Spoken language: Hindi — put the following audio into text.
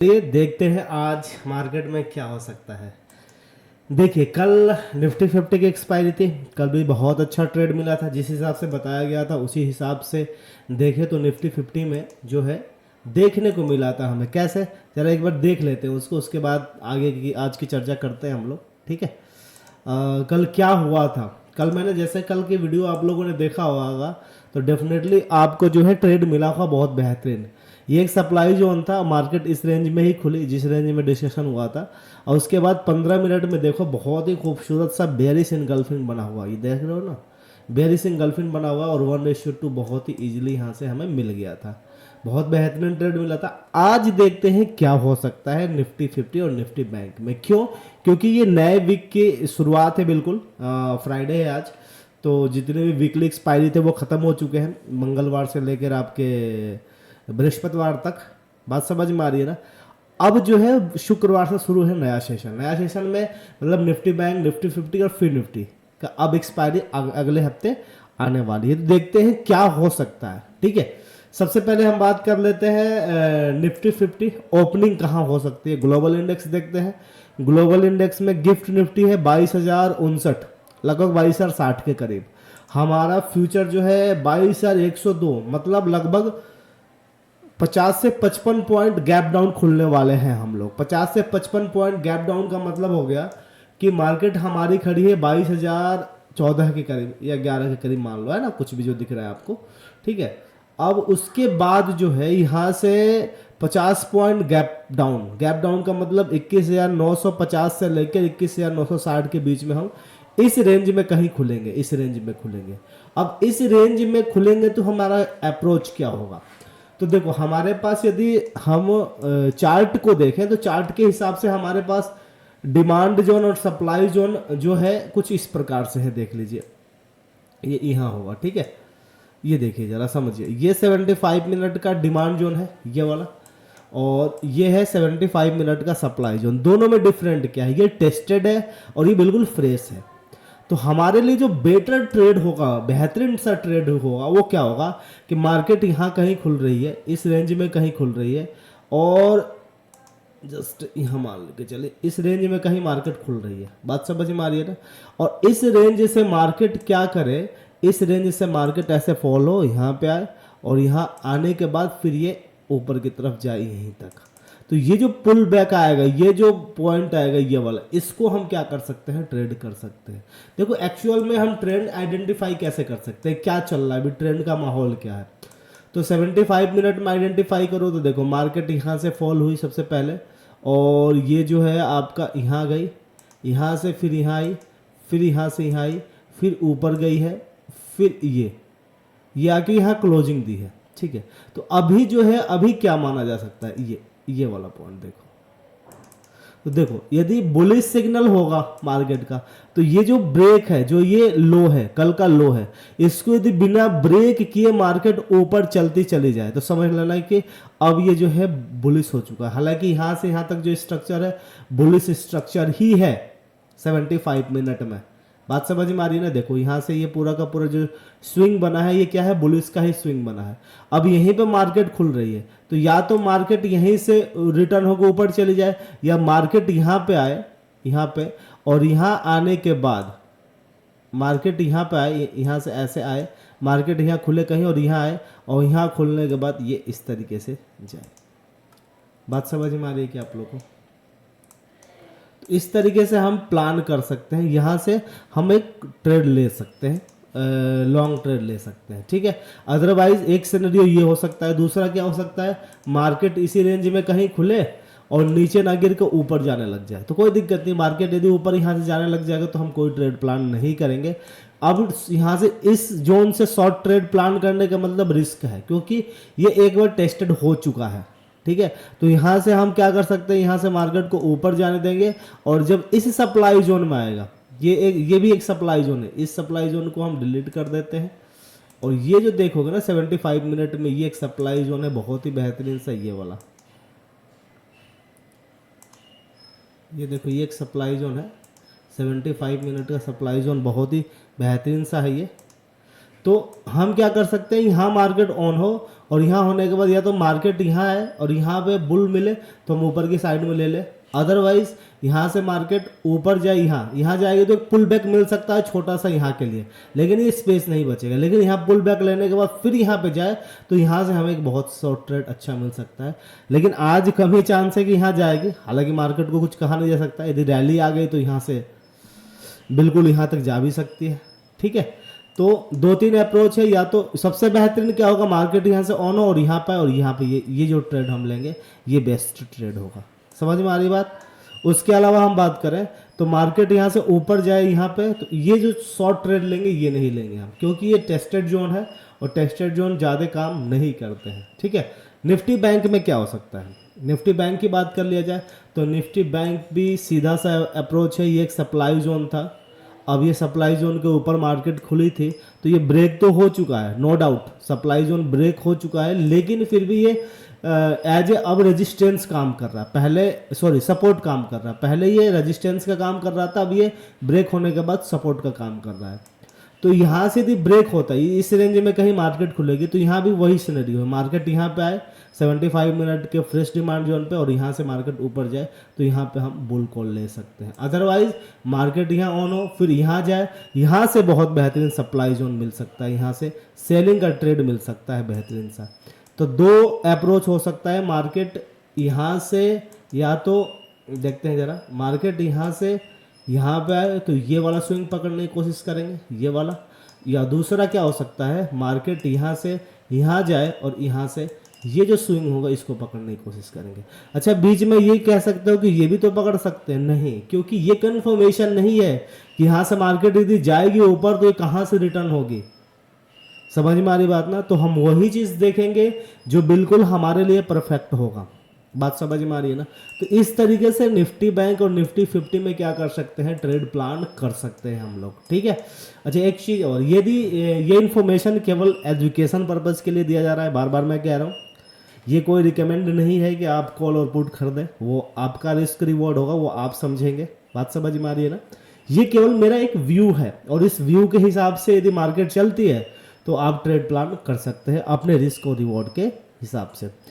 ये देखते हैं आज मार्केट में क्या हो सकता है। देखिए कल निफ्टी 50 की एक्सपायरी थी। कल भी बहुत अच्छा ट्रेड मिला था, जिस हिसाब से बताया गया था उसी हिसाब से देखें तो निफ्टी 50 में जो है देखने को मिला था हमें। कैसे, जरा एक बार देख लेते हैं उसको, उसके बाद आगे की आज की चर्चा करते हैं हम लोग। ठीक है। कल क्या हुआ था। कल मैंने जैसे कल की वीडियो आप लोगों ने देखा होगा तो डेफिनेटली आपको जो है ट्रेड मिला होगा बहुत बेहतरीन। ये एक सप्लाई जोन था, मार्केट इस रेंज में ही खुली जिस रेंज में डिस्कशन हुआ था, और उसके बाद 15 मिनट में देखो बहुत ही खूबसूरत सा बेरिश इनगल्फिंग बना हुआ, ये देख रहे हो ना, बेरिश इनगल्फिंग बना हुआ, और 1:2 बहुत ही इजीली यहाँ से हमें मिल गया था। बहुत बेहतरीन ट्रेड मिला था। आज देखते हैं क्या हो सकता है निफ्टी 50 और निफ्टी बैंक में। क्यों? क्योंकि ये नए वीक की शुरुआत है, बिल्कुल फ्राइडे है आज। तो जितने भी वीकली एक्सपायरी थे वो ख़त्म हो चुके हैं, मंगलवार से लेकर आपके बृहस्पतिवार तक। बात समझ में आ रही है ना। अब जो है शुक्रवार से शुरू है नया सेशन। नया सेशन में मतलब निफ्टी बैंक, निफ्टी 50 और फिर निफ्टी का अब एक्सपायरी अगले हफ्ते आने वाली है। तो देखते हैं क्या हो सकता है। ठीक है, सबसे पहले हम बात कर लेते हैं निफ्टी 50 ओपनिंग कहाँ हो सकती है। ग्लोबल इंडेक्स देखते हैं। ग्लोबल इंडेक्स में गिफ्ट निफ्टी है 22,059, लगभग 22,060 के करीब। हमारा फ्यूचर जो है 22,102, मतलब लगभग 50 से 55 पॉइंट गैप डाउन खुलने वाले हैं हम लोग। 50 से 55 पॉइंट गैप डाउन का मतलब हो गया कि मार्केट हमारी खड़ी है 22,014 के करीब या 11 के करीब, मान लो, है ना, कुछ भी जो दिख रहा है आपको। ठीक है। अब उसके बाद जो है यहाँ से 50 point gap down. Gap down का मतलब 21,950 से लेकर 21,960 के बीच में हम इस रेंज में कहीं खुलेंगे, इस रेंज में खुलेंगे। अब इस रेंज में खुलेंगे तो हमारा अप्रोच क्या होगा। तो देखो हमारे पास यदि हम चार्ट को देखें तो चार्ट के हिसाब से हमारे पास डिमांड जोन और सप्लाई जोन जो है कुछ इस प्रकार से है। देख लीजिए, ये यहाँ होगा। ठीक है, ये देखिए जरा समझिए, ये 75 मिनट का डिमांड जोन है ये वाला, और ये है 75 मिनट का सप्लाई जोन। दोनों में डिफरेंट क्या है, ये टेस्टेड है और ये बिल्कुल फ्रेश है। तो हमारे लिए जो बेटर ट्रेड होगा, बेहतरीन सा ट्रेड होगा, वो क्या होगा कि मार्केट यहाँ कहीं खुल रही है, इस रेंज में कहीं खुल रही है, और जस्ट यहाँ मान के चले इस रेंज में कहीं मार्केट खुल रही है। बात समझ में आ रही है ना। और इस रेंज से मार्केट क्या करे, इस रेंज से मार्केट ऐसे फॉलो यहाँ पे आए, और यहाँ आने के बाद फिर ये ऊपर की तरफ जाए यहीं तक। तो ये जो पुल बैक आएगा, ये जो पॉइंट आएगा ये वाला, इसको हम क्या कर सकते हैं, ट्रेड कर सकते हैं। देखो एक्चुअल में हम ट्रेंड आइडेंटिफाई कैसे कर सकते हैं, क्या चल रहा है अभी, ट्रेंड का माहौल क्या है। तो 75 मिनट में आइडेंटिफाई करो तो देखो मार्केट यहाँ से फॉल हुई सबसे पहले, और ये जो है आपका यहाँ गई, यहाँ से फिर यहाँ आई, फिर यहाँ से यहाँ आई, फिर ऊपर गई है, फिर ये आके यहाँ क्लोजिंग दी है। ठीक है, तो अभी जो है अभी क्या माना जा सकता है, ये वाला पॉइंट देखो। तो देखो यदि बुलिश सिग्नल होगा मार्केट का, तो ये जो ब्रेक है, जो ये लो है, कल का लो है, इसको यदि बिना ब्रेक किए मार्केट ऊपर चलती चली जाए तो समझ लेना कि अब ये जो है बुलिश हो चुका है। हालांकि यहाँ से यहाँ तक जो स्ट्रक्चर है बुलिश स्ट्रक्चर ही है 75 मिनट में। बात समझ में आ रही है ना। देखो यहाँ से ये पूरा का पूरा जो स्विंग बना है ये क्या है, बुलिश का ही स्विंग बना है। अब यहीं पे मार्केट खुल रही है, तो या तो मार्केट यहीं से रिटर्न होकर ऊपर चली जाए, या मार्केट यहाँ पे आए, यहाँ पे, और यहाँ आने के बाद मार्केट यहाँ पे आए, यहाँ से ऐसे आए, मार्केट यहाँ खुले कहीं और यहाँ आए, और यहाँ खुलने के बाद ये इस तरीके से जाए। बात समझ में आ रही है क्या आप लोगों को। इस तरीके से हम प्लान कर सकते हैं, यहाँ से हम एक ट्रेड ले सकते हैं, लॉन्ग ट्रेड ले सकते हैं। ठीक है, अदरवाइज एक सिनेरियो ये हो सकता है। दूसरा क्या हो सकता है, मार्केट इसी रेंज में कहीं खुले और नीचे ना गिर के ऊपर जाने लग जाए तो कोई दिक्कत नहीं। मार्केट यदि ऊपर यहाँ से जाने लग जाएगा तो हम कोई ट्रेड प्लान नहीं करेंगे। अब यहाँ से इस जोन से शॉर्ट ट्रेड प्लान करने का मतलब रिस्क है, क्योंकि ये एक बार टेस्टेड हो चुका है। ठीक है, तो यहाँ से हम क्या कर सकते हैं, यहाँ से मार्केट को ऊपर जाने देंगे, और जब इस सप्लाई जोन में आएगा, ये भी एक सप्लाई जोन है, इस सप्लाई जोन को हम डिलीट कर देते हैं। और ये जो देखोगे ना 75 मिनट में, ये एक सप्लाई जोन है बहुत ही बेहतरीन सा, ये वाला, ये देखो ये एक सप्लाई जोन है 75 मिनट का सप्लाई जोन, बहुत ही बेहतरीन सा है ये। तो हम क्या कर सकते हैं, यहाँ मार्केट ऑन हो और यहाँ होने के बाद या तो मार्केट यहाँ है और यहाँ पे बुल मिले तो हम ऊपर की साइड में ले ले, अदरवाइज यहाँ से मार्केट ऊपर जाए, यहाँ जाएगी तो पुल बैक मिल सकता है छोटा सा यहाँ के लिए, लेकिन ये स्पेस नहीं बचेगा। लेकिन यहाँ पुल बैक लेने के बाद फिर यहाँ पे जाए तो यहाँ से हमें एक बहुत शॉर्ट ट्रेड अच्छा मिल सकता है। लेकिन आज कम ही चांस है कि यहाँ जाएगी, हालांकि मार्केट को कुछ कहा नहीं जा सकता। यदि रैली आ गई तो यहाँ से बिल्कुल यहाँ तक जा भी सकती है, ठीक है। तो 2-3 अप्रोच है, या तो सबसे बेहतरीन क्या होगा, मार्केट यहाँ से ऑन हो और यहाँ पे ये जो ट्रेड हम लेंगे ये बेस्ट ट्रेड होगा। समझ में आ रही बात। उसके अलावा हम बात करें तो मार्केट यहाँ से ऊपर जाए यहाँ पे, तो ये जो शॉर्ट ट्रेड लेंगे ये नहीं लेंगे हम, क्योंकि ये टेस्टेड जोन है और टेस्टेड जोन ज़्यादा काम नहीं करते हैं, ठीक है। निफ्टी बैंक में क्या हो सकता है, निफ्टी बैंक की बात कर लिया जाए तो निफ्टी बैंक भी सीधा सा अप्रोच है। ये एक सप्लाई जोन था, अब ये सप्लाई जोन के ऊपर मार्केट खुली थी तो ये ब्रेक तो हो चुका है, no doubt supply zone break हो चुका है, लेकिन फिर भी ये एज ए अब रेजिस्टेंस काम कर रहा है, पहले सपोर्ट काम कर रहा है। पहले ये रेजिस्टेंस का काम कर रहा था, अब ये ब्रेक होने के बाद सपोर्ट का काम कर रहा है। तो यहाँ से यदि ब्रेक होता है इस रेंज में कहीं मार्केट खुलेगी तो यहाँ भी वही सिनेरियो है, मार्केट यहाँ पे आए 75 मिनट के फ्रेश डिमांड जोन पे और यहाँ से मार्केट ऊपर जाए तो यहाँ पे हम बुल कॉल ले सकते हैं। अदरवाइज मार्केट यहाँ ऑन हो फिर यहाँ जाए, यहाँ से बहुत बेहतरीन सप्लाई जोन मिल सकता है, यहाँ से सेलिंग का ट्रेड मिल सकता है बेहतरीन सा। तो 2 अप्रोच हो सकता है, मार्केट यहाँ से या तो देखते हैं जरा, मार्केट यहाँ से यहाँ पे आए तो ये वाला स्विंग पकड़ने की कोशिश करेंगे, ये वाला, या दूसरा क्या हो सकता है मार्केट यहाँ से यहाँ जाए और यहाँ से ये जो स्विंग होगा इसको पकड़ने की कोशिश करेंगे। अच्छा, बीच में ये कह सकते हो कि ये भी तो पकड़ सकते हैं, नहीं, क्योंकि ये कंफर्मेशन नहीं है कि यहाँ से मार्केट यदि जाएगी ऊपर तो ये कहाँ से रिटर्न होगी। समझ में आ रही बात ना। तो हम वही चीज़ देखेंगे जो बिल्कुल हमारे लिए परफेक्ट होगा। बात समझ में आ रही है ना। तो इस तरीके से निफ्टी बैंक और निफ्टी 50 में क्या कर सकते हैं, ट्रेड प्लान कर सकते हैं हम लोग, ठीक है। अच्छा, एक चीज़ और, यदि ये इन्फॉर्मेशन केवल एजुकेशन पर्पज़ के लिए दिया जा रहा है, बार बार मैं कह रहा हूँ, ये कोई रिकमेंड नहीं है कि आप कॉल और पुट खरीदें, वो आपका रिस्क रिवॉर्ड होगा, वो आप समझेंगे। बात समझ में आ रही है ना। ये केवल मेरा एक व्यू है और इस व्यू के हिसाब से यदि मार्केट चलती है तो आप ट्रेड प्लान कर सकते हैं अपने रिस्क और रिवॉर्ड के हिसाब से।